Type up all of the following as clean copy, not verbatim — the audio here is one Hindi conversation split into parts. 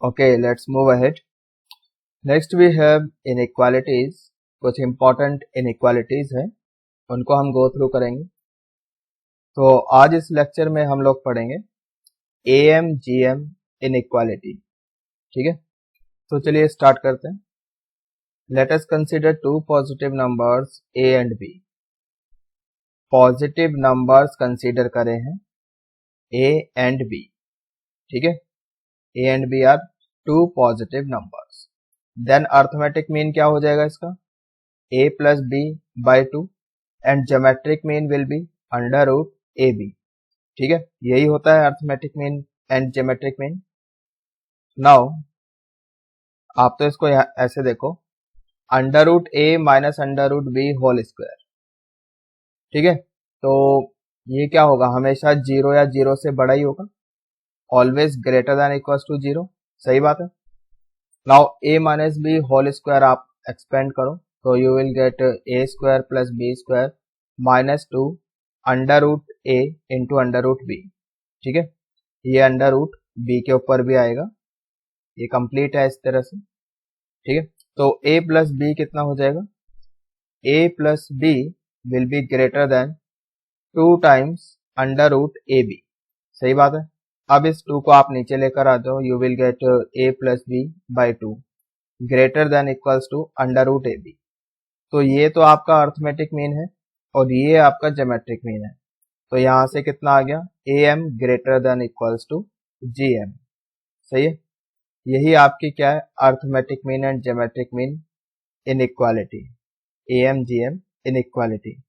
Okay, let's move ahead. Next we have inequalities. कुछ important inequalities हैं, उनको हम go through करेंगे। तो आज इस लेक्चर में हम लोग पढ़ेंगे AMGM inequality। ठीक है, तो चलिए स्टार्ट करते हैं। Let us consider two positive numbers A and B। Positive numbers consider करे हैं A and B। ठीक है, A and B are two positive numbers. Then arithmetic mean क्या हो जाएगा इसका, a plus B by two, and geometric mean will be under root A B. ठीक है, यही होता है arithmetic mean and geometric mean. Now आप तो इसको ऐसे देखो, under root A minus under root B whole square. ठीक है, तो ये क्या होगा, हमेशा जीरो या जीरो से बड़ा ही होगा, always greater than equals to zero. सही बात है। Now a minus B whole square आप एक्सपेंड करो तो you will get a square plus B square minus two under root A into under root B. ठीक है, ये अंडर रूट बी के ऊपर भी आएगा, ये कंप्लीट है इस तरह से। ठीक है, तो a प्लस बी कितना हो जाएगा, a plus B will be greater than two times under root A B. सही बात है। अब इस टू को आप नीचे लेकर आ जाओ, you will get a plus B by two greater than equals to under root A B. तो ये तो आपका अर्थमेटिक मीन है और ये आपका ज्योमेट्रिक मीन है। तो यहां से कितना आ गया, am greater than equals to gm। सही है, यही आपकी क्या है, arithmetic mean and geometric mean inequality, am gm inequality.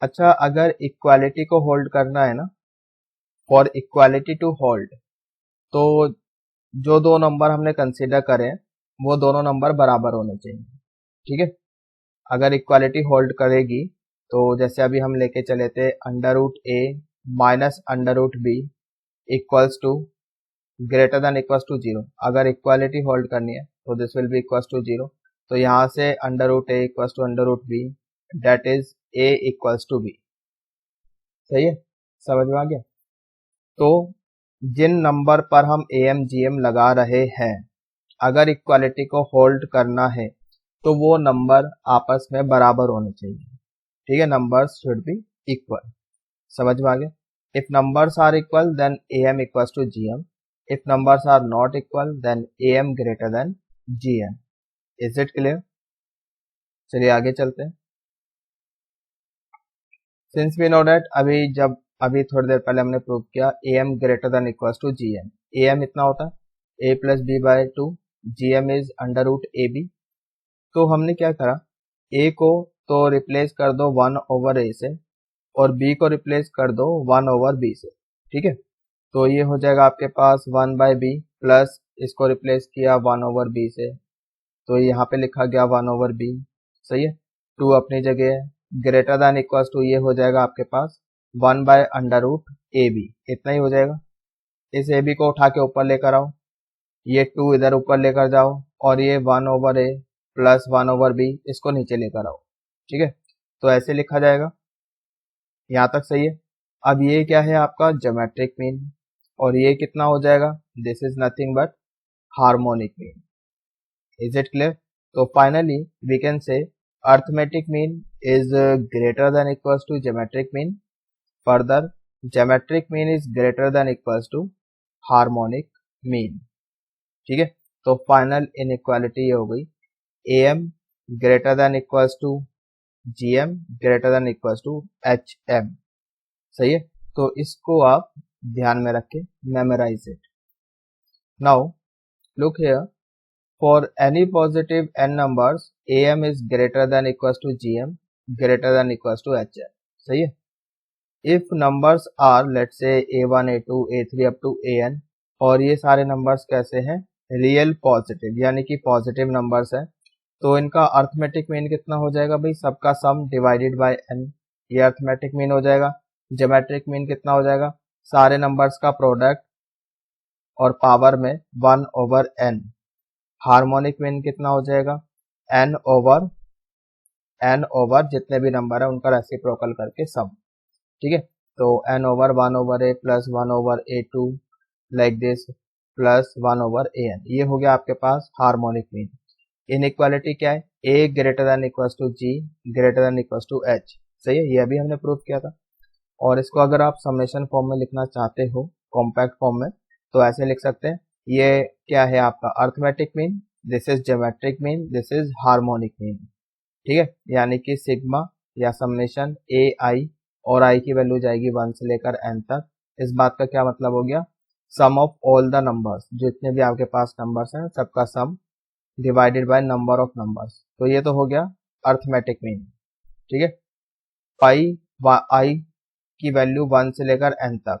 अच्छा, अगर इक्वालिटी को होल्ड करना है ना, फॉर इक्वालिटी टू होल्ड, तो जो दो नंबर हमने कंसीडर करे वो दोनों नंबर बराबर होने चाहिए। ठीक है, अगर इक्वालिटी होल्ड करेगी तो जैसे अभी हम लेके चले थे under root A minus under root B equals to greater than equals to zero. अगर इक्वालिटी होल्ड करनी है तो this will be equals to zero. तो यहाँ से under root A equals to under root B, that is A equals to B. सही है, समझ में आ गया। तो जिन नंबर पर हम AMGM लगा रहे हैं, अगर इक्वालिटी को होल्ड करना है तो वो नंबर आपस में बराबर होने चाहिए। ठीक है, नंबर्स शुड बी इक्वल। समझ में आ गया। If numbers are equal then AM equals to GM, if numbers are not equal then AM greater than GM। Is it clear? चलिए आगे चलते हैं। सिंस वी नो दैट, अभी थोड़ी देर पहले हमने प्रूव किया AM greater than equals to GM। AM इतना होता है a plus B by two, GM is under root A B. तो हमने क्या करा, a को तो रिप्लेस कर दो 1 ओवर a से और b को रिप्लेस कर दो 1 ओवर b से। ठीक है, तो ये हो जाएगा आपके पास 1 बाई बी प्लस इसको रिप्लेस किया 1 ओवर b से, तो यहाँ पे लिखा गया 1 ओवर b। सही है, 2 अपनी जगह है, ग्रेटर देन इक्वल्स टू ये हो जाएगा आपके पास 1 by under root A B, इतना ही हो जाएगा। इस ए बी को उठा के ऊपर लेकर आओ, ये 2 इधर ऊपर लेकर जाओ और ये 1 ओवर ए प्लस 1 ओवर बी इसको नीचे लेकर आओ। ठीक है, तो ऐसे लिखा जाएगा। यहाँ तक सही है। अब ये क्या है आपका ज्योमेट्रिक मीन, और ये कितना हो जाएगा, this is nothing but harmonic mean. Is it clear? तो finally we can say arithmetic mean is greater than equals to geometric mean. Further, geometric mean is greater than equals to harmonic mean. ठीक है, तो फाइनल इनइक्वालिटी ये हो गई AM greater than equals to GM greater than equals to HM। सही है, तो इसको आप ध्यान में रख के memorize it. Now look here, for any positive n numbers, AM is greater than equals to GM greater than equals to HM। सही है। If numbers are let's say A1, A2, A3 up to AN, और ये सारे नंबर्स कैसे हैं, रियल पॉजिटिव यानी कि पॉजिटिव नंबर्स हैं, तो इनका अर्थमेटिक मीन कितना हो जाएगा भाई, सबका सम डिवाइडेड बाय n, ये अर्थमेटिक मीन हो जाएगा। ज्योमेट्रिक मीन कितना हो जाएगा, सारे नंबर्स का प्रोडक्ट और पावर में 1 ओवर n। हार्मोनिक मीन कितना हो जाएगा, n ओवर जितने भी नंबर है उनका रेसिप्रोकल करके सम। ठीक है, तो n over 1 over a plus 1 over a2 like this plus 1/an, ये हो गया आपके पास हार्मोनिक मीन। इनइक्वालिटी क्या है, a greater than equals to g greater than equals to h, सही है, ये अभी हमने प्रूव किया था। और इसको अगर आप समेशन फॉर्म में लिखना चाहते हो, कॉम्पैक्ट फॉर्म में, तो ऐसे लिख सकते हैं, ये क्या है आपका arithmetic mean, this is geometric mean, this is harmonic mean, ठीक है। यानी कि सिग्मा या समेशन ए आई, और आई की वैल्यू जाएगी 1 से लेकर n तक। इस बात का क्या मतलब हो गया, सम ऑफ ऑल द नंबर्स, जितने भी आपके पास नंबर्स हैं सबका सम divided by number of numbers, तो ये तो हो गया अर्थमेटिक मीन, ठीक है। पाई आई की वैल्यू 1 से लेकर n तक,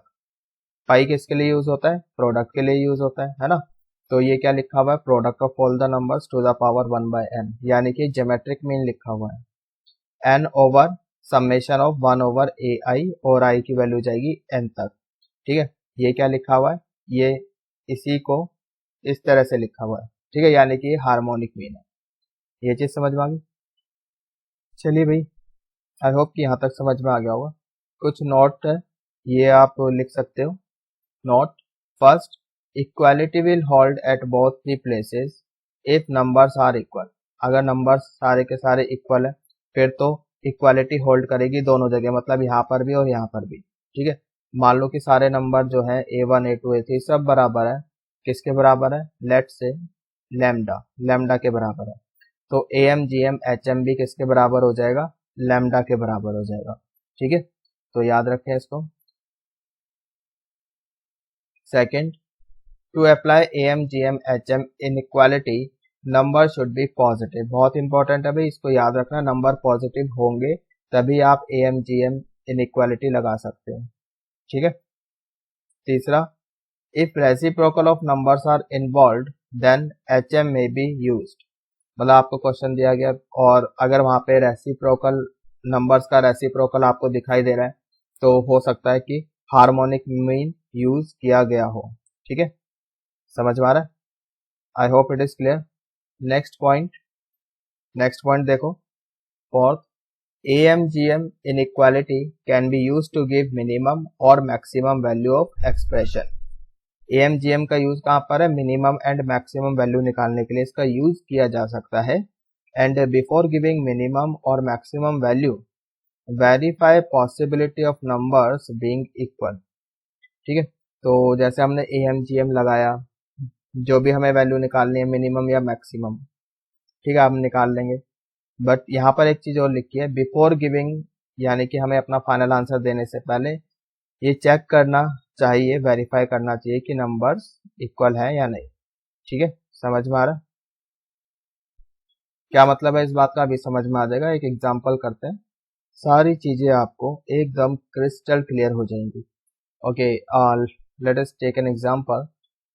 पाई किसके लिए यूज होता है, प्रोडक्ट के लिए यूज होता है ना। तो ये क्या लिखा हुआ है, product of all the numbers to the power 1/n, यानी कि ज्योमेट्रिक मीन लिखा हुआ है n over summation of 1/ai, और आई की वैल्यू जाएगी n तक, ठीक है। ये क्या लिखा हुआ है, ये इसी को इस तरह से लिखा हुआ है, ठीक है, यानी कि हार्मोनिक मीन है। ये चीज समझ में आ गई। चलिए भाई, आई होप कि यहाँ तक समझ में आ गया होगा। कुछ नोट है, ये आप लिख सकते हो। Note first, equality will hold at both the places if numbers are equal. अगर नंबर्स सारे के सारे इक्वल है फिर तो इक्वालिटी होल्ड करेगी दोनों जगह, मतलब यहाँ पर भी और यहाँ पर भी, ठीक है। मान लो कि सारे नंबर जो है a1 a2 a3 सब बराबर है, किसके बराबर है, लेट से लैम्डा, लैम्डा के बराबर है, तो am gm hm भी किसके बराबर हो जाएगा, लैम्डा के बराबर हो जाएगा, ठीक है। तो याद रखें इसको। Second, to apply am gm hm inequality number should be positive. बहुत इंपॉर्टेंट है भाई, इसको याद रखना, नंबर पॉजिटिव होंगे तभी आप am gm इनइक्वालिटी लगा सकते हो, ठीक है। तीसरा, if reciprocal of numbers are involved then hm may be used। मतलब आपको क्वेश्चन दिया गया और अगर वहां पे रेसिप्रोकल नंबर्स का रेसिप्रोकल आपको दिखाई दे रहा है तो हो सकता है कि हार्मोनिक मीन यूज किया गया हो, ठीक है। समझ में आ रहा है, I hope it is clear. Next point देखो, fourth, AMGM inequality can be used to give minimum और maximum value of expression। AMGM का यूज कहाँ पर है, मिनिमम एंड मैक्सिमम वैल्यू निकालने के लिए इसका यूज किया जा सकता है। एंड बिफोर गिविंग मिनिमम और maximum value verify possibility of numbers being equal, ठीक है। तो जैसे हमने AMGM लगाया, जो भी हमें वैल्यू निकालनी है मिनिमम या मैक्सिमम, ठीक है, हम निकाल लेंगे। बट यहाँ पर एक चीज और लिखी है, बिफोर गिविंग, यानी कि हमें अपना फाइनल आंसर देने से पहले ये चेक करना चाहिए, वेरीफाई करना चाहिए कि नंबर्स इक्वल है या नहीं, ठीक है। समझ में आ रहा है, क्या मतलब है इस बात का, अभी समझ में आ जाएगा। एक एग्जांपल करते हैं, सारी चीजें आपको एकदम क्रिस्टल क्लियर हो जाएंगी। Okay, let us take an example.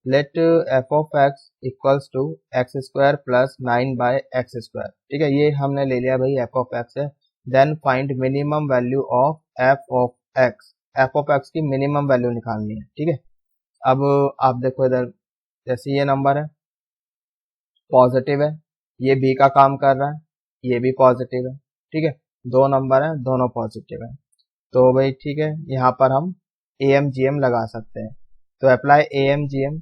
Let f of x equals to x square plus 9/x², ठीक है, ये हमने ले लिया भाई f of x है। Then find minimum value of f of x, f of x की मिनिमम वैल्यू निकालनी है, ठीक है। अब आप देखो इधर, जैसे ये नंबर है पॉजिटिव है, ये b का काम कर रहा है, ये भी पॉजिटिव है, ठीक है, दो नंबर है दोनों पॉजिटिव है, तो भाई ठीक है, यहाँ पर हम AMGM लगा सकते हैं। तो अप्लाई AMGM,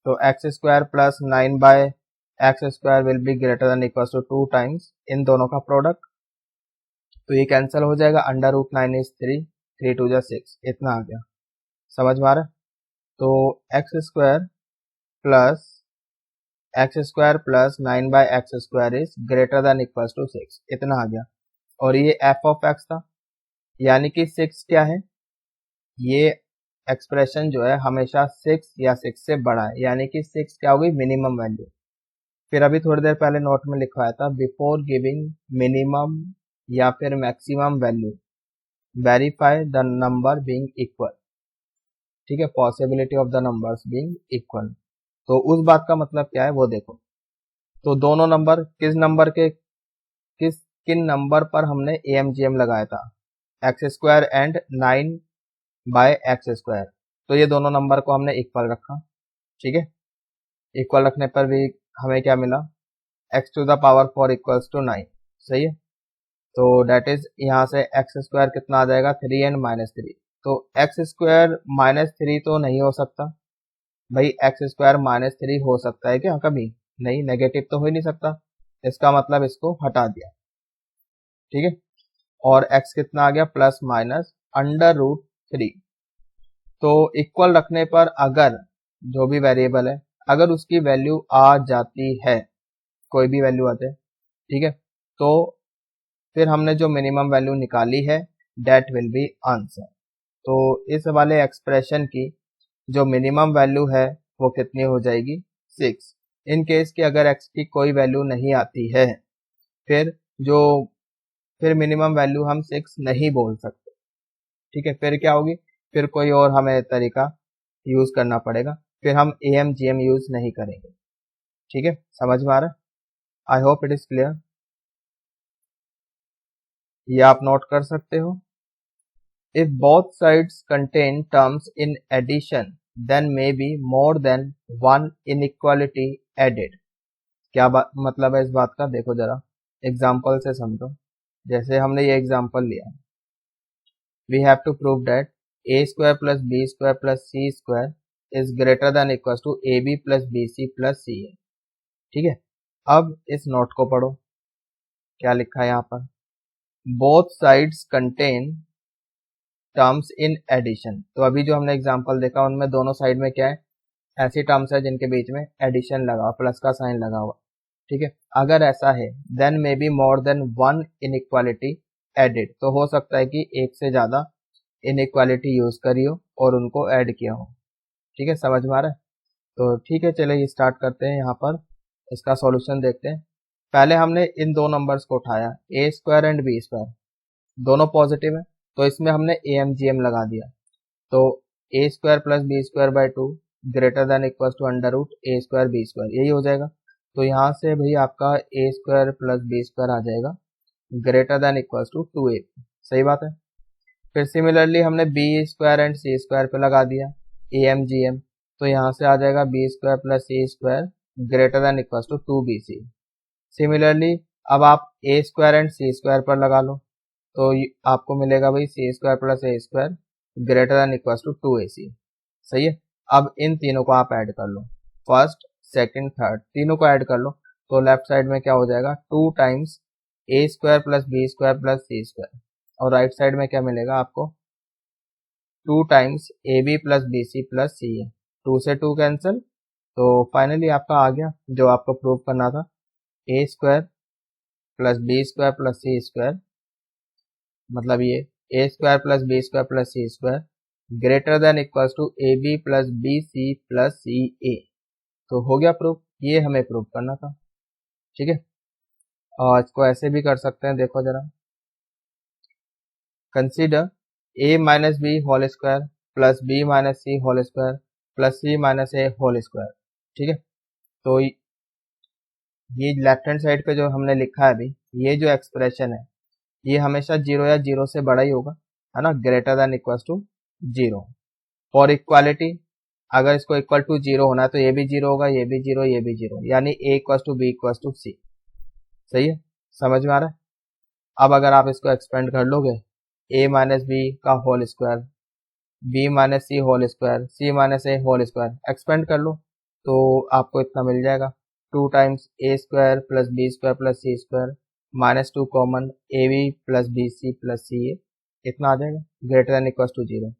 तो x² plus 9/x² will be greater than equal to 2 times इन दोनों का प्रोडक्ट, तो ये कैंसिल हो जाएगा, √9 इज 3, 3 2 जा 6, इतना आ गया। समझ में आ रहा है, तो x² plus 9/x² is greater than equal to 6, इतना आ गया। और ये f ऑफ x था, यानी कि 6 क्या है, ये एक्सप्रेशन जो है हमेशा 6 या 6 से बड़ा है, यानी कि 6 क्या होगी, मिनिमम वैल्यू। फिर अभी थोड़ी देर पहले नोट में लिखवाया था, बिफोर गिविंग मिनिमम या फिर maximum value verify the number being equal, ठीक है, possibility of the numbers being equal. तो उस बात का मतलब क्या है वो देखो, तो दोनों नंबर किन नंबर पर हमने AMGM लगाया था, x² एंड 9/x², तो ये दोनों नंबर को हमने इक्वल रखा, ठीक है। इक्वल रखने पर भी हमें क्या मिला, x⁴ इक्वल्स टू 9, सही है। तो डेट इज यहाँ से x² कितना आ जाएगा, 3 एंड -3, तो x² -3 तो नहीं हो सकता, भाई एक्स स्क्वायर माइनस 3 हो सकता है क्या कभी? नहीं, नेगेटिव तो हो ही नहीं सकता, इसका मतलब इसको हटा दिया। ठीक है, और x कितना आ गया? Plus minus √3। तो इक्वल रखने पर अगर जो भी वेरिएबल है अगर उसकी वैल्यू आ जाती है, कोई भी वैल्यू आते, ठीक है, तो फिर हमने जो मिनिमम वैल्यू निकाली है दैट विल बी आंसर। तो इस वाले एक्सप्रेशन की जो मिनिमम वैल्यू है वो कितनी हो जाएगी? 6। इन केस कि अगर x की कोई वैल्यू नहीं आती है, फिर जो फिर मिनिमम वैल्यू हम 6 नहीं बोल सकते। ठीक है, फिर क्या होगी? फिर कोई और हमें तरीका यूज करना पड़ेगा, फिर हम AMGM यूज नहीं करेंगे। ठीक है, समझ में आ रहा है? I hope it is clear. ये आप नोट कर सकते हो। If both sides contain terms in addition then may be more than one inequality added. क्या मतलब है इस बात का? देखो जरा एग्जाम्पल से समझो। जैसे हमने ये एग्जाम्पल लिया, we have to prove that a square plus B square plus C square is greater than equal to AB plus BC plus CA। ठीक है, अब इस नोट को पढ़ो, क्या लिखा है यहाँ पर? Both sides contain terms in addition. तो अभी जो हमने एग्जांपल देखा उनमें दोनों साइड में क्या है? ऐसी टर्म्स है जिनके बीच में एडिशन लगा, प्लस का साइन लगा हुआ। ठीक है, अगर ऐसा है then may be more than one inequality added. तो हो सकता है कि एक से ज्यादा इनइक्वालिटी यूज करी हो और उनको ऐड किया हो। ठीक है, समझ में आ रहा है? तो ठीक है, चलिए स्टार्ट करते हैं। यहाँ पर इसका सॉल्यूशन देखते हैं। पहले हमने इन दो नंबर्स को उठाया, a square and b square, दोनों पॉजिटिव है, तो इसमें हमने AMGM लगा दिया। तो a square plus B square by 2 greater than equal to √a square b square, यही हो जाएगा। तो यहाँ से भाई आपका a square plus b square आ जाएगा greater than equal to 2a। सही बात है। फिर सिमिलरली हमने B square and C square पे लगा दिया AMGM, तो यहाँ से आ जाएगा B square plus C square greater than equal to 2BC। Similarly अब आप A square and C square पर लगा लो, तो आपको मिलेगा भाई C square plus A square greater than equal to 2AC। सही है, अब इन तीनों को आप ऐड कर लो, फर्स्ट सेकंड थर्ड तीनों को ऐड कर लो, तो लेफ्ट साइड में क्या हो जाएगा? 2 times A square plus B square plus C square, और राइट साइड में क्या मिलेगा आपको? 2 times AB plus BC plus CA। 2 से 2 कैंसिल, तो फाइनली आपका आ गया जो आपको प्रूव करना था, A square plus B square plus C square, मतलब ये A square plus B square plus C square greater than equal to AB plus BC plus CA। तो हो गया प्रूफ, ये हमें प्रूव करना था। ठीक है, और इसको ऐसे भी कर सकते हैं, देखो जरा, consider a minus B whole square plus B minus C whole square plus C minus A whole square. ठीक है, तो ये लेफ्ट हैंड साइड पे जो हमने लिखा है अभी, ये जो एक्सप्रेशन है ये हमेशा 0 या 0 से बड़ा ही होगा, है ना, greater than equal to 0। For equality अगर इसको इक्वल टू 0 होना है तो ये भी 0 होगा, ये भी 0, ये भी 0, यानी a equal to B equal to C. सही है, समझ में आ रहा है? अब अगर आप इसको एक्सपेंड कर लोगे, a माइनस बी का whole square, B minus C whole square, C minus A whole square, expand कर लो तो आपको इतना मिल जाएगा, 2 times A square plus B square plus C square minus 2 common AB plus BC plus CA, इतना आ जाएगा ग्रेटर देन इक्वल टू 0।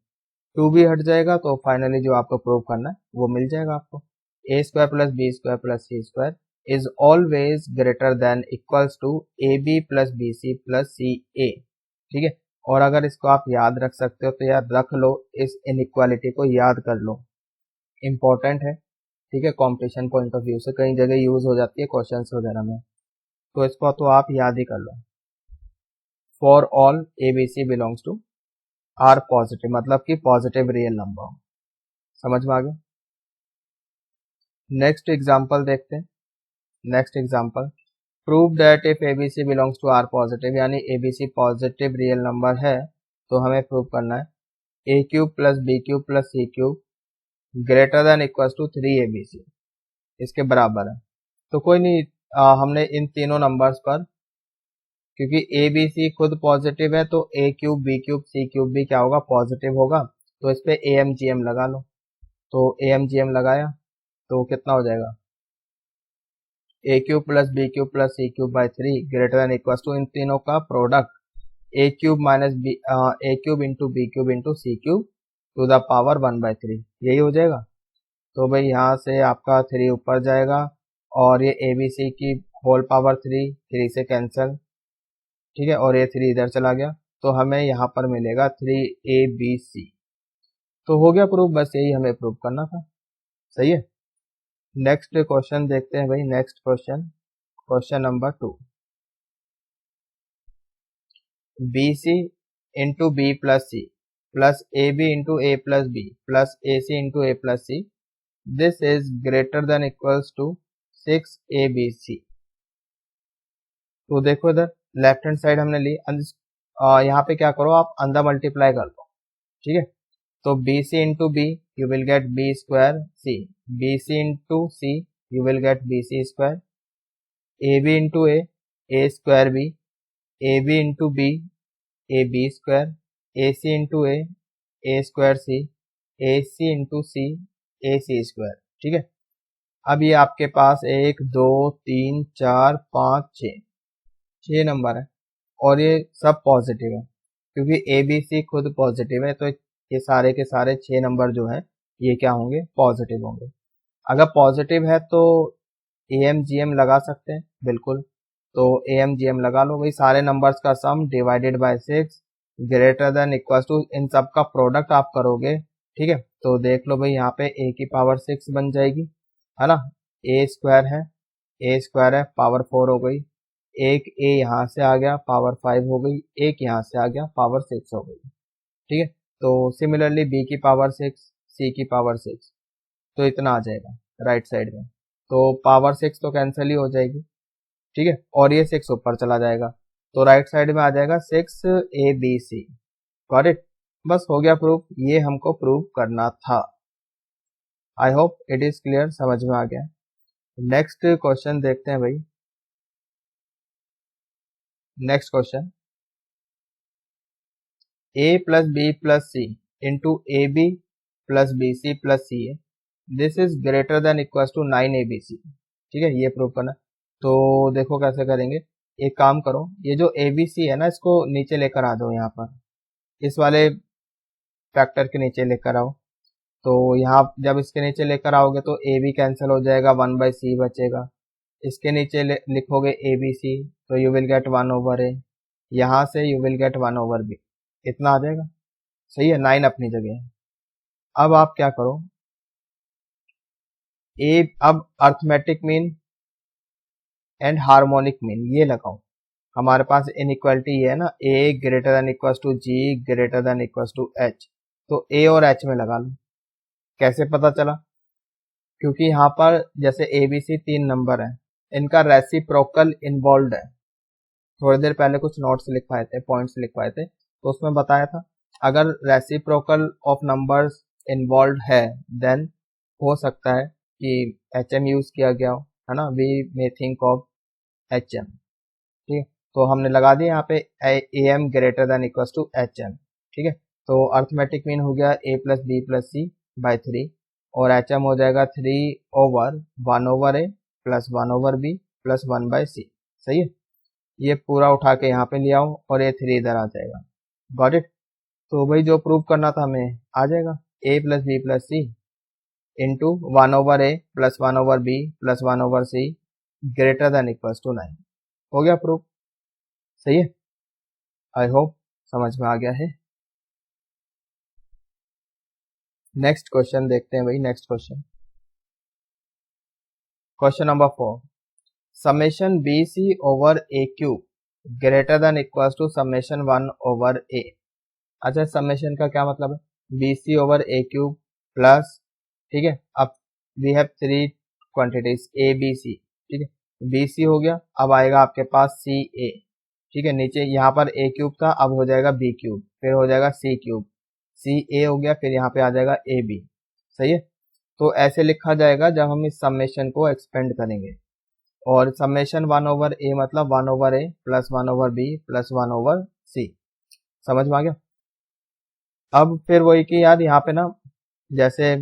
2 भी हट जाएगा, तो फाइनली जो आपको प्रूव करना है वो मिल जाएगा आपको, A square plus B square plus C square is always greater than equals to AB plus BC plus CA। ठीक है, और अगर इसको आप याद रख सकते हो तो यार रख लो, इस इनइक्वालिटी को याद कर लो, इंपॉर्टेंट है। ठीक है, कंपटीशन पॉइंट ऑफ व्यू से कई जगह यूज हो जाती है क्वेश्चंस वगैरह में, तो इसको तो आप याद ही कर लो। For all ABC belongs to R positive, मतलब कि पॉजिटिव रियल नंबर हो। समझ में आ गया? नेक्स्ट एग्जांपल देखते हैं। Next example, prove that if ABC belongs to R positive, यानी ABC पॉजिटिव रियल नंबर है, तो हमें प्रूव करना है a cube plus B cube plus C cube greater than equal to 3ABC, इसके बराबर है। तो कोई नहीं, हमने इन तीनों नंबर्स पर, क्योंकि ABC खुद पॉजिटिव है तो a cube B cube C cube भी क्या होगा? पॉजिटिव होगा, तो इस पे AMGM लगा लो। तो AMGM लगाया तो कितना हो जाएगा, A cube plus B cube plus C cube by 3 greater than equal to इन तीनों का product A cube minus B, A cube into B cube into C cube to the power 1/3, यही हो जाएगा। तो भाई यहाँ से आपका 3 ऊपर जाएगा और ये ABC की होल पावर 3 से कैंसिल, ठीक है, और ये 3 इधर चला गया, तो हमें यहाँ पर मिलेगा 3ABC। तो हो गया प्रूफ, बस यही हमें प्रूफ करना था। सही है। नेक्स्ट क्वेश्चन देखते हैं भाई। Next question, question number 2, BC into B plus C plus AB into A plus B plus AC into A plus C, this is greater than equals to 6ABC। तो देखो इधर लेफ्ट हैंड साइड हमने ली, यहाँ पे क्या करो आप अंदर मल्टीप्लाई कर दो, ठीक है। तो BC into B you will get B square C, BC into C you will get BC square, AB into A square B, AB into B AB square, AC into A square C, AC into C AC square, ठीक है। अब ये आपके पास 1 2 3 4 5 6 नंबर है और ये सब पॉजिटिव है क्योंकि ABC खुद पॉजिटिव है, तो ये सारे के सारे 6 नंबर जो है ये क्या होंगे, पॉजिटिव होंगे। अगर पॉजिटिव है तो AMGM लगा सकते हैं, बिल्कुल। तो AMGM लगा लो भाई, सारे नंबर्स का sum divided by 6 greater than equal to, इन सब का प्रोडक्ट आप करोगे, ठीक है। तो देख लो भाई यहाँ पे a की पावर 6 बन जाएगी, है ना, a स्क्वायर है पावर 4 हो गई, एक a यहाँ से आ गया पावर 5 हो गई, एक यहाँ से आ गया पावर 6 हो गई, ठीक है। तो सिमिलरली b की पावर 6, c की पावर 6, तो इतना आ जाएगा राइट साइड में। तो पावर 6 तो कैंसिल ही हो जाएगी, ठीक है, और ये 6 ऊपर चला जाएगा, तो राइट साइड में आ जाएगा 6ABC। गॉट इट, बस हो गया प्रूफ, ये हमको प्रूफ करना था। I hope it is clear, समझ में आ गया। नेक्स्ट क्वेश्चन देखते हैं भाई। Next question, A plus B plus C into AB plus BC plus CA, this is greater than equal to 9ABC, ठीक है, ये प्रूव करना। तो देखो कैसे करेंगे, एक काम करो, ये जो ABC है ना इसको नीचे लेकर आ जाओ, यहाँ पर इस वाले फैक्टर के नीचे लेकर आओ। तो यहाँ जब इसके नीचे लेकर आओगे तो AB कैंसिल हो जाएगा, 1/C बचेगा। इसके नीचे लिखोगे ABC तो यू विल गेट 1/A, यहाँ से यू विल गेट 1/B, इतना आ जाएगा। सही है, 9 अपनी जगह है। अब आप क्या करो, अब arithmetic mean and harmonic mean ये लगाओ। हमारे पास इनइक्वालिटी ये है ना, A greater than equal to G greater than equal to H, तो A और H में लगा लो। कैसे पता चला, क्योंकि यहाँ पर जैसे ABC 3 नंबर है, इनका रेसिप्रोकल इन्वॉल्व है। थोड़ी देर पहले कुछ नोट्स लिखवाए थे, पॉइंट्स लिखवाए थे, तो उसमें बताया था अगर रेसिप्रोकल ऑफ नंबर्स इन्वॉल्व है देन हो सकता है कि HM यूज किया गया हो, है ना, we may think of HM, ठीक है। तो हमने लगा दिया यहाँ पे AM greater than equal to HM, ठीक है। तो अर्थमेटिक मीन हो गया A plus B plus C by 3 और HM हो जाएगा 3/1/A plus 1/B plus 1/C। सही है, ये पूरा उठा के यहाँ पे ले आओ और ये 3 इधर आ जाएगा। Got it. तो भाई जो प्रूव करना था हमें आ जाएगा, A plus B plus C into 1/A plus 1/B plus 1/C greater than equal to 9, हो गया प्रूफ। सही है, आई होप समझ में आ गया है। नेक्स्ट क्वेश्चन देखते हैं भाई। Next question, question number 4, summation BC over A cube greater than equal to summation 1/A। अच्छा, समेशन का क्या मतलब है, BC over A cube plus, ठीक है, अब वी हैव 3 क्वांटिटीज ABC, ठीक है, BC हो गया, अब आएगा आपके पास CA, ठीक है, नीचे यहाँ पर A क्यूब था, अब हो जाएगा B क्यूब, फिर हो जाएगा C क्यूब, CA हो गया, फिर यहाँ पे आ जाएगा AB। सही है, तो ऐसे लिखा जाएगा जब हम इस समेशन को एक्सपेंड करेंगे। और समेशन 1/A मतलब 1/A plus 1/B plus 1/C, समझ में आ गया। अब फिर वही कि यार यहाँ पे ना, जैसे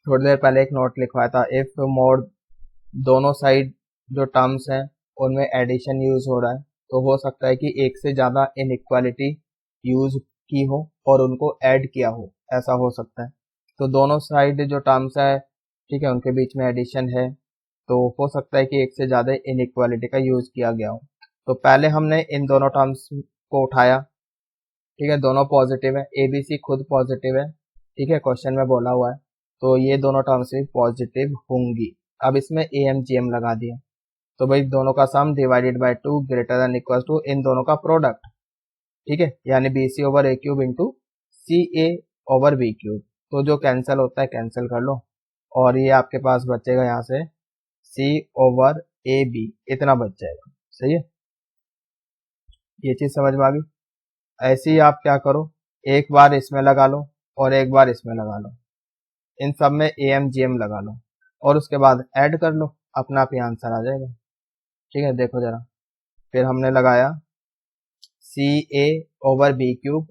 थोड़ी देर पहले एक नोट लिखवाया था, इफ मोड दोनों साइड जो टर्म्स हैं उनमें एडिशन यूज हो रहा है तो हो सकता है कि एक से ज्यादा इनइक्वालिटी यूज की हो और उनको ऐड किया हो, ऐसा हो सकता है। तो दोनों साइड जो टर्म्स है, ठीक है, उनके बीच में एडिशन है तो हो सकता है कि एक से ज्यादा इनइक्वालिटी का यूज किया गया हो। तो पहले हमने इन दोनों टर्म्स को उठाया, ठीक है, दोनों पॉजिटिव है, एबीसी खुद पॉजिटिव है, ठीक है, क्वेश्चन में बोला हुआ है, तो ये दोनों टर्म्स भी पॉजिटिव होंगी। अब इसमें एएमजीएम लगा दिया, तो भाई दोनों का sum divided by 2 greater than equal to इन दोनों का प्रोडक्ट, ठीक है, यानी BC over A cube into CA over B cube. तो जो कैंसिल होता है कैंसिल कर लो और ये आपके पास बचेगा यहाँ से C ओवर AB, इतना बच जाएगा। सही है, ये चीज समझ में आ गई। ऐसे ही आप क्या करो, एक बार इसमें लगा लो और एक बार इसमें लगा लो, इन सब में AMGM लगा लो और उसके बाद ऐड कर लो, अपना आप ही आंसर आ जाएगा। ठीक है, देखो जरा, फिर हमने लगाया CA over B cube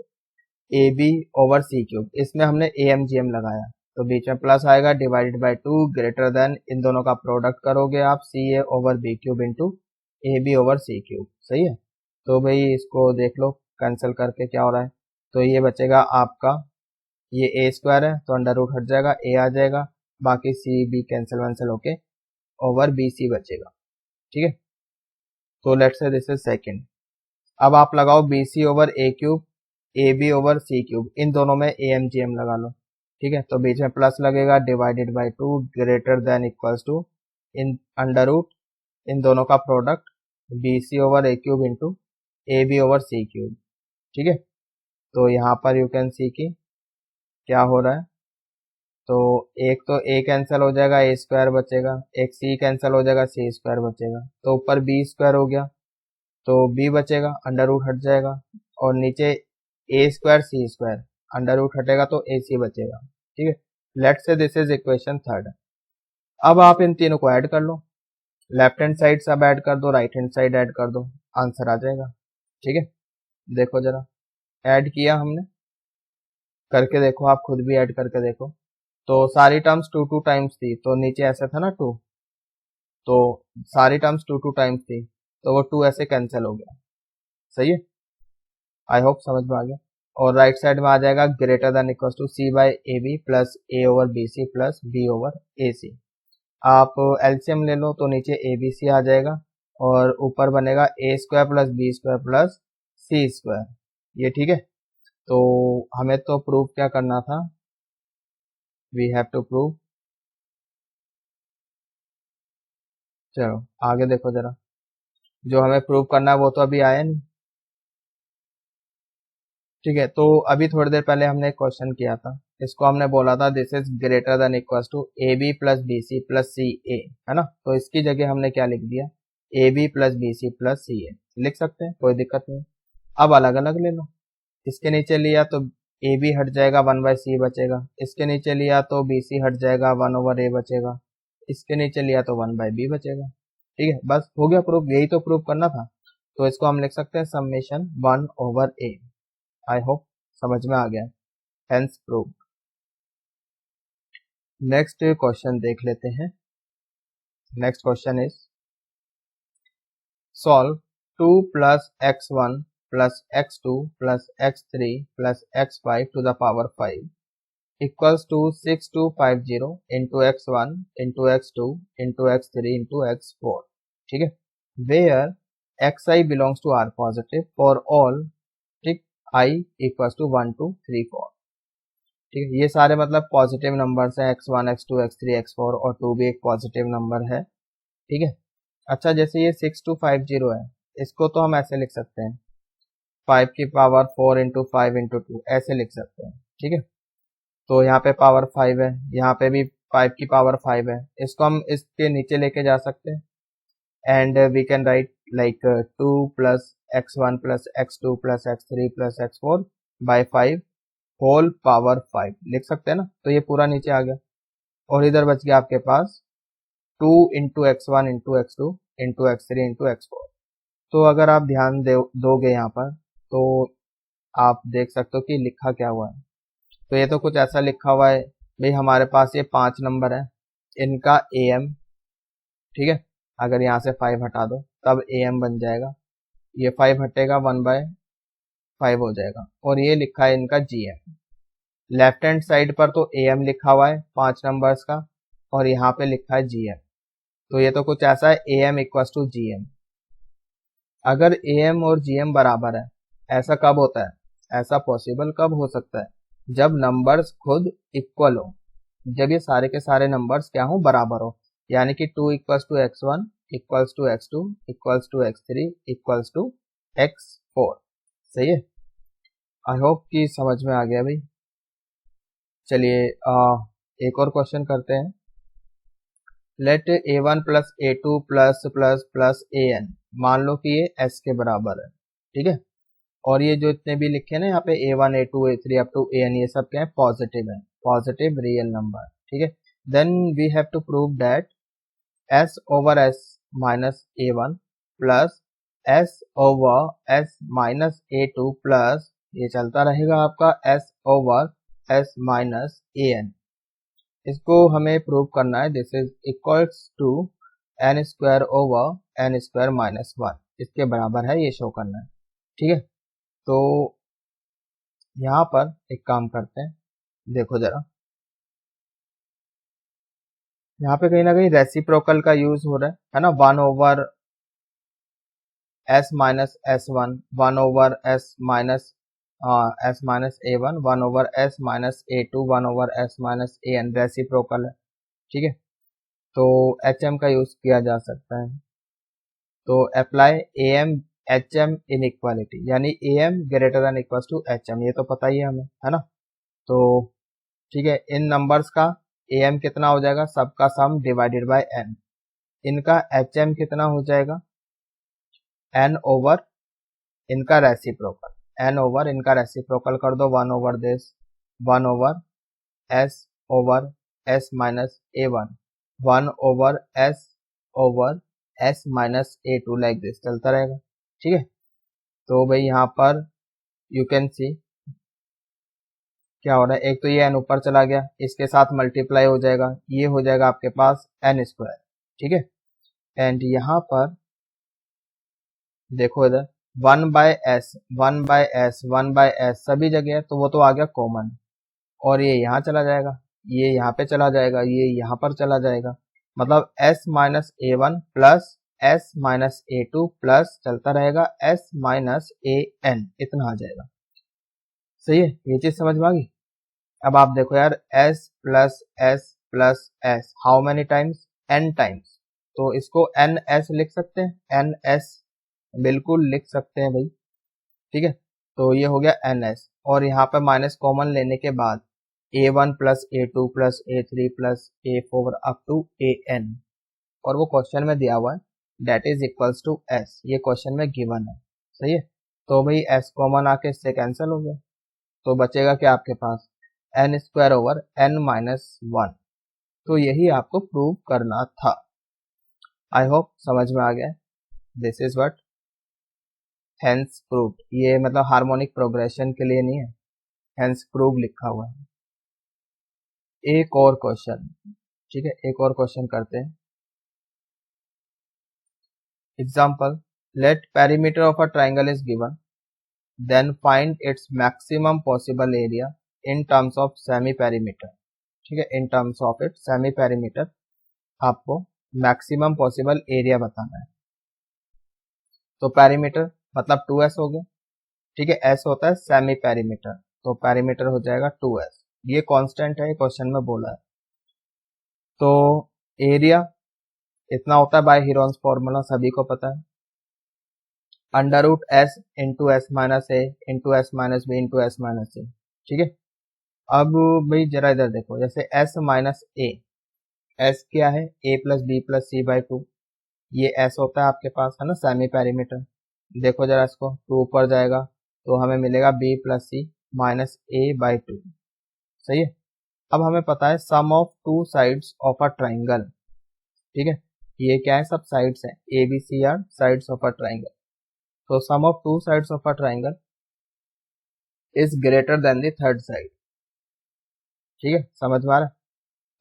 AB over C cube, इसमें हमने AMGM लगाया तो बीच में प्लस आएगा, डिवाइडेड बाय 2 ग्रेटर देन, इन दोनों का प्रोडक्ट करोगे आप CA over B cube into AB over C cube. सही है, तो भाई इसको देख लो कैंसिल करके क्या हो रहा है, तो ये बचेगा आपका, ये a स्क्वायर है तो अंडर रूट हट जाएगा, a आ जाएगा, बाकी C B कैंसिल वैंसिल होके ओवर BC बचेगा। ठीक है, तो let's say this is second. अब आप लगाओ BC over A cube AB over C cube, इन दोनों में AMGM लगा लो। ठीक है, तो बीच में प्लस लगेगा, divided by 2 greater than equals to इन अंडर रूट इन दोनों का product BC over A cube into AB over C cube. ठीक है, तो यहाँ पर यू कैन सी की क्या हो रहा है, तो एक तो a कैंसिल हो जाएगा, a स्क्वायर बचेगा, एक c कैंसिल हो जाएगा, c स्क्वायर बचेगा, तो ऊपर b स्क्वायर हो गया तो b बचेगा, अंडर रूट हट जाएगा, और नीचे a square c square, under root हटेगा तो ac बचेगा। ठीक है, let's say this is equation third. अब आप इन तीनों को ऐड कर लो, लेफ्ट हैंड साइड सब ऐड कर दो, राइट हैंड साइड ऐड कर दो, आंसर आ जाएगा। ठीक है, देखो जरा, ऐड किया हमने, करके देखो, आप खुद भी ऐड करके देखो, तो सारी टर्म्स 2 टाइम्स थी, तो नीचे ऐसा था ना 2, तो सारी टर्म्स 2 टाइम्स थी तो वो 2 ऐसे कैंसिल हो गया। सही है, आई होप समझ में आ गया। और राइट साइड में आ जाएगा greater than equal to C by AB plus A over BC plus B over AC। आप एलसीएम ले लो तो नीचे ABC आ जाएगा और ऊपर बनेगा A square plus B square plus C square. ये ठीक है, तो हमें तो प्रूव क्या करना था, वी हैव टू प्रूव, चलो आगे देखो जरा, जो हमें प्रूव करना है वो तो अभी आया नहीं। ठीक है, तो अभी थोड़ी देर पहले हमने एक क्वेश्चन किया था, इसको हमने बोला था this is greater than equal to AB plus BC plus CA, है ना, तो इसकी जगह हमने क्या लिख दिया, AB plus BC plus CA लिख सकते हैं, कोई दिक्कत नहीं। अब अलग अलग ले लो, इसके नीचे लिया तो AB हट जाएगा, 1/C बचेगा, इसके नीचे लिया तो BC हट जाएगा, 1/A बचेगा, इसके नीचे लिया तो 1/B बचेगा। ठीक है, बस हो गया प्रूफ, यही तो प्रूफ करना था, तो इसको हम लिख सकते हैं समेशन 1/A। आई होप समझ में आ गया, हेंस प्रूफ। नेक्स्ट क्वेश्चन देख लेते हैं। Next question is solve 2 plus x1 plus x2 plus x3 plus x5 to the power 5 equals to 6250 into x1 into x2 into x3 into x4। ठीक है, where xi belongs to R positive for all, ठीक, i इक्वल्स टू 1 2 3 4। ठीक है, ये सारे मतलब पॉजिटिव नंबर्स हैं, x1 x2 x3 x4 और 2 भी एक पॉजिटिव नंबर है। ठीक है, अच्छा जैसे ये 6250 है, इसको तो हम ऐसे लिख सकते हैं 5 की पावर 4 इंटू 5 इंटू 2, ऐसे लिख सकते हैं। ठीक है, तो यहाँ पे पावर 5 है, यहाँ पे भी 5 की पावर 5 है, इसको हम इसके नीचे लेके जा सकते हैं and we can write like 2 plus x1 plus x2 plus x3 plus x4 by 5 whole power 5 लिख सकते हैं ना, तो ये पूरा नीचे आ गया और इधर बच गया आपके पास 2 into x1 into x2 into x3 into x4। तो अगर आप ध्यान दोगे यहाँ पर तो आप देख सकते हो कि लिखा क्या हुआ है, तो ये तो कुछ ऐसा लिखा हुआ है भाई हमारे पास ये 5 नंबर है, इनका AM, ठीक है, अगर यहाँ से 5 हटा दो तब AM बन जाएगा, ये 5 हटेगा 1/5 हो जाएगा, और ये लिखा है इनका GM। लेफ्ट हैंड साइड पर तो AM लिखा हुआ है 5 नंबर्स का, और यहाँ पे लिखा है GM, तो ये तो कुछ ऐसा है AM इक्वल्स टू GM। अगर AM और GM बराबर है, ऐसा कब होता है, ऐसा पॉसिबल कब हो सकता है, जब नंबर्स खुद इक्वल हो, जब ये सारे के सारे नंबर्स क्या हो, बराबर हो, यानी कि 2 equals to x1 equals to x2 equals to x3 equals to x4। सही है, आई होप कि समझ में आ गया भाई। चलिए एक और क्वेश्चन करते हैं। Let A1 plus A2 plus plus plus AN, मान लो कि ये S के बराबर है, ठीक है, और ये जो इतने भी लिखे ना यहाँ पे A1 A2 A3 up to AN, ये सब क्या है, पॉजिटिव है, पॉजिटिव रियल नंबर, ठीक है। Then we have to prove that S over S minus A1 plus S over S minus A2 plus ये चलता रहेगा आपका S over S minus AN। इसको हमें प्रूव करना है, this is equals to n square over n square minus 1, इसके बराबर है, ये शो करना है, ठीक है। तो यहाँ पर एक काम करते हैं, देखो जरा, यहाँ पे कहीं ना कहीं रेसिप्रोकल का यूज हो रहा है ना, 1 over s minus S1, 1 over s minus A1, 1 over s minus A2, 1 over s minus AN, reciprocal है, ठीक है। तो HM का यूज किया जा सकता है, तो अप्लाई AM HM इनइक्वालिटी, यानी AM greater than equals to HM, ये तो पता ही है हमें, है ना। तो ठीक है, इन नंबर्स का AM कितना हो जाएगा, सबका सम डिवाइडेड बाय n, इनका HM कितना हो जाएगा, n ओवर इनका रेसिप्रोकल, n ओवर इनका रेसिप्रोकल कर दो, 1 over this, 1 over s over s minus A1, 1 over s minus A2, like this चलता रहेगा, ठीक है। तो भाई यहाँ पर यू कैन सी क्या हो रहा है, एक तो ये n ऊपर चला गया, इसके साथ मल्टीप्लाई हो जाएगा, ये हो जाएगा आपके पास n स्क्वायर, ठीक है। एंड यहाँ पर देखो इधर 1 by S 1 by S 1 by S सभी जगह है, तो वो तो आ गया कॉमन, और ये यहाँ चला जाएगा, ये यहाँ पे चला जाएगा, ये यहाँ पर चला जाएगा, मतलब s minus A1 plus s minus A2 plus चलता रहेगा s माइनस AN, इतना आ जाएगा। सही है, ये चीज समझ में आ गई। अब आप देखो यार, s plus s how many times, n times, तो इसको ns लिख सकते हैं, ns बिल्कुल लिख सकते हैं भाई, ठीक है। तो ये हो गया ns, और यहाँ पे माइनस कॉमन लेने के बाद A1 plus A2 plus A3 plus A4 up to AN, और वो क्वेश्चन में दिया हुआ है, that is equals to s, ये क्वेश्चन में गिवन है, सही है। तो भाई s कॉमन आके इससे कैंसिल हो गया, तो बचेगा क्या आपके पास, n square over n minus 1, तो यही आपको प्रूव करना था। आई होप समझ में आ गया, this is what hence proved, ये मतलब हार्मोनिक प्रोग्रेशन के लिए नहीं है, हेंस प्रूव लिखा हुआ है। एक और क्वेश्चन, ठीक है, एक और क्वेश्चन करते हैं। Example, let perimeter of a triangle is given, then find its maximum possible area in terms of semi perimeter, ठीक है, in terms of it semi perimeter, आपको मैक्सिमम पॉसिबल एरिया बताना है। तो पेरीमीटर मतलब 2s हो गया, ठीक है, s होता है सेमी पेरीमीटर, तो पेरीमीटर हो जाएगा 2s, ये कांस्टेंट है, क्वेश्चन में बोला है। तो एरिया इतना होता है बाय हीरोन्स फॉर्मूला, सभी को पता है, under root s into S minus A into S minus B into S minus A, ठीक है। अब भाई जरा इधर देखो, जैसे s माइनस ए, s क्या है, a plus B plus C by 2, ये s होता है आपके पास, है ना, सेमी पेरीमीटर। देखो जरा इसको, 2 ऊपर जाएगा तो हमें मिलेगा b plus C minus A by 2, सही है। अब हमें पता है sum of two sides of a triangle, ठीक है, ये क्या है, सब साइड्स हैं, A B C are sides of a triangle, तो sum of two sides of a triangle is greater than the third side, ठीक है, समझ में आ रहा है?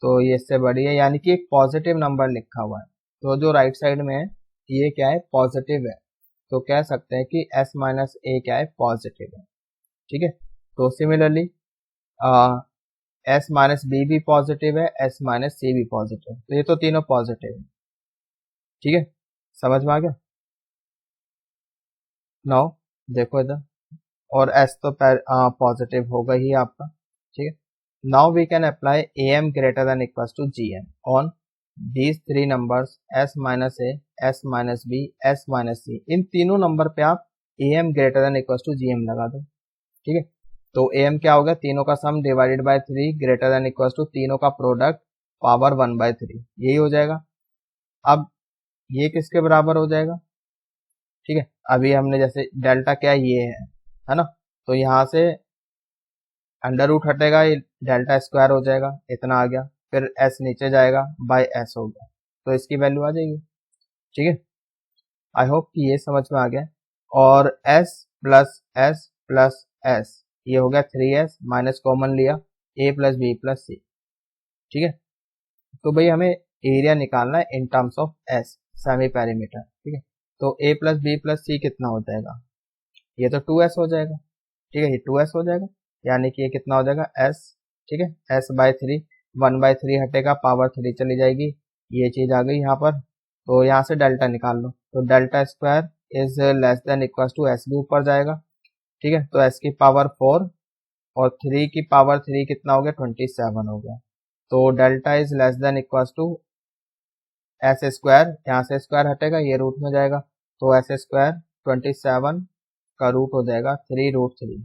तो ये इससे बड़ी है, यानी कि एक पॉजिटिव नंबर लिखा हुआ है, तो जो राइट साइड में है ये क्या है, पॉजिटिव है, तो कह सकते हैं कि s माइनस ए क्या है, पॉजिटिव है। ठीक है, तो सिमिलरली एस माइनस बी भी पॉजिटिव है, एस माइनस सी भी पॉजिटिव है, तो ये तो तीनों पॉजिटिव है। ठीक है, समझ में आ गया? नाउ देखो इधर, और एस तो पॉजिटिव होगा ही आपका। ठीक है, now we can apply A M greater than equal to G M on these three numbers S minus A, S minus B, S minus C. इन तीनों नंबर पे आप A M greater than equal to G M लगा दो। ठीक है, तो ए एम क्या होगा, तीनों का sum divided by 3 greater than equal to तीनों का प्रोडक्ट पावर 1/3, यही हो जाएगा। अब ये किसके बराबर हो जाएगा? ठीक है, अभी हमने जैसे डेल्टा क्या ये है ना, तो यहाँ से अंडर रूट हटेगा, ये डेल्टा स्क्वायर हो जाएगा, इतना आ गया, फिर एस नीचे जाएगा, बाय एस हो गया, तो इसकी वैल्यू आ जाएगी। ठीक है, आई होप कि ये समझ में आ गया। और S plus S plus S, ये हो गया 3s, माइनस कॉमन लिया, ए प्लस बी प्लस सी। ठीक है, तो भाई हमें एरिया निकालना है in terms of S, semi perimeter. ठीक है, तो ए प्लस बी प्लस सी कितना हो जाएगा, ये तो 2s हो जाएगा। ठीक है, ये 2s हो जाएगा, यानी कि ये कितना हो जाएगा, s। ठीक है, s/3, 1/3 हटेगा, पावर 3 चली जाएगी, ये चीज आ गई यहाँ पर। तो यहाँ से डेल्टा निकाल लो, तो delta square is less than equal to S भी ऊपर जाएगा। ठीक है, तो s की पावर 4 और 3 की पावर 3 कितना हो गया, 27 हो गया। तो delta is less than equal to S square, यहाँ से स्क्वायर हटेगा, ये रूट में जाएगा, तो एस स्क्वायर 27 का रूट हो जाएगा 3√3।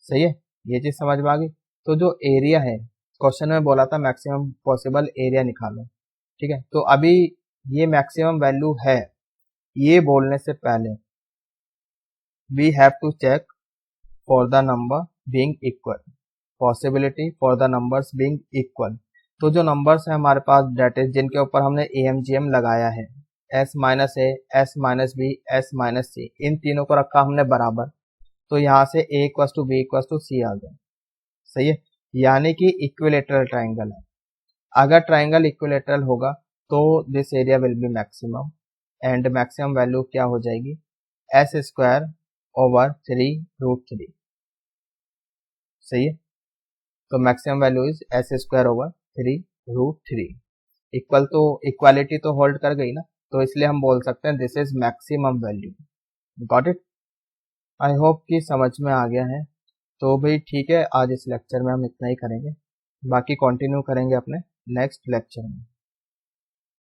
सही है, ये चीज समझ में आ गई। तो जो एरिया है, क्वेश्चन में बोला था मैक्सिमम पॉसिबल एरिया निकालो। ठीक है, तो अभी ये मैक्सिमम वैल्यू है, ये बोलने से पहले we have to check for the number being equal, possibility for the numbers being equal. तो जो नंबर्स है हमारे पास, डेट इज जिनके ऊपर हमने AMGM लगाया है, s minus A, S minus B, S minus C, इन तीनों को रखा हमने बराबर, तो यहाँ से a equal to B equal to C आ गया। सही है, यानी कि इक्विलेटरल ट्राइंगल है। अगर ट्राइंगल इक्विलेटरल होगा तो this area will be maximum, and maximum value क्या हो जाएगी, एस स्क्वायर ओवर 3√3। सही है, तो maximum value is S square over 3√3। Equal तो इक्वालिटी तो होल्ड कर गई ना, तो इसलिए हम बोल सकते हैं this is maximum value. Got it? I hope कि समझ में आ गया है। तो भाई ठीक है, आज इस लेक्चर में हम इतना ही करेंगे, बाकी कंटिन्यू करेंगे अपने नेक्स्ट लेक्चर में।